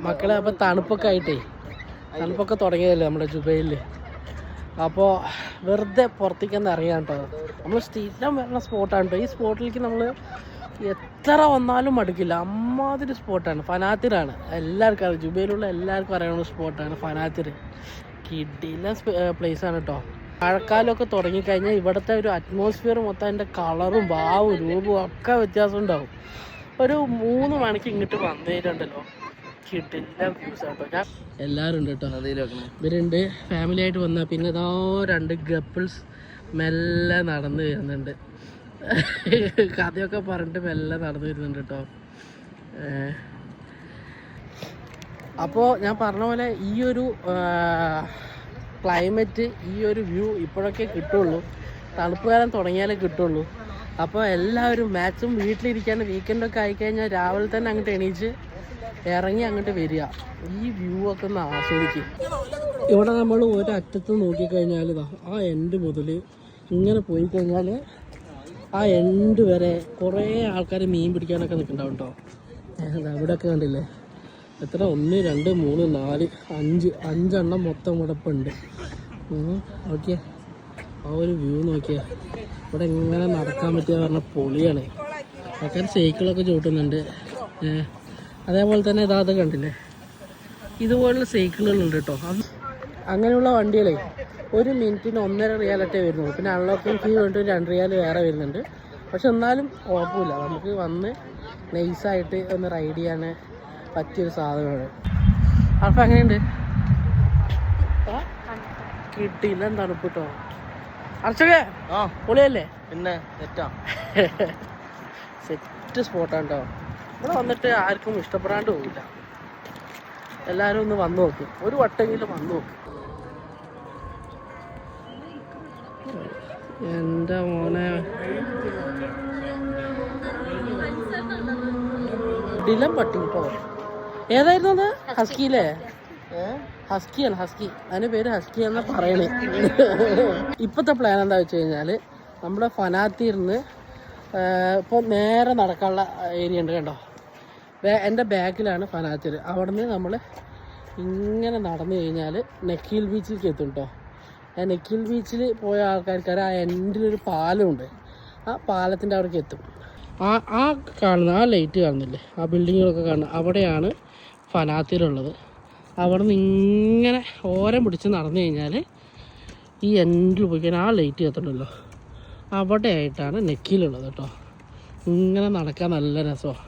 മക്കളെ അപ്പോൾ തണുപ്പൊക്കെ തുടങ്ങിയതല്ലേ നമ്മുടെ ജുബൈലിൽ. അപ്പോൾ വെറുതെ പുറത്തേക്കൊന്ന് ഇറങ്ങിയാണ് കേട്ടോ. നമ്മൾ സ്ഥിരം വരുന്ന സ്പോട്ടാണ് കേട്ടോ. ഈ സ്പോട്ടിലേക്ക് നമ്മൾ എത്ര വന്നാലും മടുക്കില്ല. അമ്മാതിരി സ്പോട്ടാണ്. ഫനാത്തിറാണ്. എല്ലാവർക്കും അറിയാം, ജുബൈലുള്ള എല്ലാവർക്കും അറിയാവുന്ന സ്പോട്ടാണ് ഫനാത്തിർ. കിടില പ്ലേസാണ് കേട്ടോ. മഴക്കാലമൊക്കെ തുടങ്ങിക്കഴിഞ്ഞാൽ ഇവിടുത്തെ ഒരു അറ്റ്മോസ്ഫിയർ മൊത്തം അതിൻ്റെ കളറും ഭാവവും രൂപവും ഒക്കെ വ്യത്യാസം ഉണ്ടാവും. ഒരു 3 മണിക്ക് ഇങ്ങോട്ട് വന്നേരുണ്ടല്ലോ, കിട്ടില്ല വ്യൂസ് ആട്ടോ. ഞാൻ എല്ലാവരും ഉണ്ട് കേട്ടോ. ഇവരുണ്ട് ഫാമിലി ആയിട്ട് വന്നാൽ. പിന്നെ ഇതാ 2 കപ്പിൾസ് മെല്ലെ നടന്നു വരുന്നുണ്ട്. കഥയൊക്കെ പറഞ്ഞിട്ട് മെല്ലെ നടന്നു വരുന്നുണ്ട് കേട്ടോ. അപ്പോൾ ഞാൻ പറഞ്ഞ പോലെ ഈ ഒരു ക്ലൈമറ്റ്, ഈ ഒരു വ്യൂ ഇപ്പോഴൊക്കെ കിട്ടുള്ളൂ. തണുപ്പ് കാലം തുടങ്ങിയാലേ കിട്ടുള്ളൂ. അപ്പോൾ എല്ലാവരും മാക്സിമം വീട്ടിലിരിക്കാൻ വീക്കെൻഡൊക്കെ ആയിക്കഴിഞ്ഞാൽ രാവിലെ തന്നെ അങ്ങോട്ട് എണീച്ച് ഇറങ്ങി അങ്ങോട്ട് വരിക. ഈ വ്യൂ ഒക്കെ ഒന്ന് ആസ്വദിക്കുക. ഇവിടെ നമ്മൾ ഒരറ്റത്ത് നോക്കിക്കഴിഞ്ഞാൽ ആ എൻഡ് മുതൽ ഇങ്ങനെ പോയി കഴിഞ്ഞാൽ ആ എൻഡ് വരെ കുറേ ആൾക്കാർ മീൻ പിടിക്കാനൊക്കെ നിൽക്കുന്നുണ്ടാവും കേട്ടോ. ഇവിടെയൊക്കെ കണ്ടില്ലേ എത്ര 1 2 3 4 5 എണ്ണം മൊത്തം ഇവിടെ ഇപ്പം ഉണ്ട്. ഓക്കെ, ആ ഒരു വ്യൂ നോക്കിയാൽ ഇവിടെ എങ്ങനെ നടക്കാൻ പറ്റിയ പറഞ്ഞാൽ പൊളിയാണ്. ആൾക്കാർ സൈക്കിളൊക്കെ ചവിട്ടുന്നുണ്ട്. അതേപോലെ തന്നെ ഇതാത് കണ്ടില്ലേ, ഇതുപോലുള്ള സൈക്കിളുകളുണ്ട് കേട്ടോ. അങ്ങനെയുള്ള വണ്ടികളെ 1 മിനിറ്റിന് 1.5 റിയാലൊക്കെ വരുന്നുള്ളൂ. പിന്നെ അൺലോക്കിംഗ് ഫീ വേണ്ടി 2 റിയാൽ വേറെ വരുന്നുണ്ട്. പക്ഷെ എന്നാലും കുഴപ്പമില്ല, നമുക്ക് വന്ന് നൈസായിട്ട് ഒന്ന് റൈഡ് ചെയ്യാൻ പറ്റിയൊരു സാധനമാണ്. അപ്പം എങ്ങനെയുണ്ട്? കിട്ടിയില്ല തണുപ്പ് കേട്ടോ. അർച്ചകേ പൊളിയല്ലേ? പിന്നെ സെറ്റ് സ്പോട്ടാണ് കേട്ടോ. ഇവിടെ വന്നിട്ട് ആർക്കും ഇഷ്ടപ്പെടാണ്ട് പോകില്ല. എല്ലാവരും ഒന്ന് വന്നു നോക്കും, ഒരു വട്ടെങ്കിലും വന്നു നോക്കും. എൻ്റെ മോനെ ഡിലം പട്ടി കേട്ടോ. ഏതായിരുന്നു അത്? ഹസ്കിയില്ലേ? ഹസ്കിയാണ്, ഹസ്കി. അതിൻ്റെ പേര് ഹസ്കി എന്നാ പറയണേ. ഇപ്പോഴത്തെ പ്ലാൻ എന്താ വെച്ച് കഴിഞ്ഞാൽ നമ്മുടെ ഫനാത്തിന്ന് ഇപ്പോൾ നേരെ നടക്കാനുള്ള ഏരിയ ഉണ്ട് കണ്ടോ. എൻ്റെ ബാക്കിലാണ് ഫനാത്തിർ. അവിടെ നിന്ന് നമ്മൾ ഇങ്ങനെ നടന്നു കഴിഞ്ഞാൽ നെക്കീൽ ബീച്ചിലേക്ക് എത്തും കേട്ടോ. ആ നെക്കീൽ ബീച്ചിൽ പോയ ആൾക്കാർക്ക് ആ എൻഡിലൊരു പാലമുണ്ട്. ആ പാലത്തിൻ്റെ അവിടേക്ക് എത്തും. ആ കാണുന്ന ആ ലൈറ്റ് കാണുന്നില്ലേ, ആ ബിൽഡിങ്ങുകളൊക്കെ കാണുന്നത്, അവിടെയാണ് ഫനാത്തിലുള്ളത്. അവിടെ നിന്ന് ഇങ്ങനെ ഓരം പിടിച്ച് നടന്നു കഴിഞ്ഞാൽ ഈ എൻഡിൽ പോയി കഴിഞ്ഞാൽ ആ ലൈറ്റ് കത്തുണ്ടല്ലോ, അവിടെ ആയിട്ടാണ് നെക്കിയിലുള്ളത് കേട്ടോ. ഇങ്ങനെ നടക്കാൻ നല്ല രസമാണ്.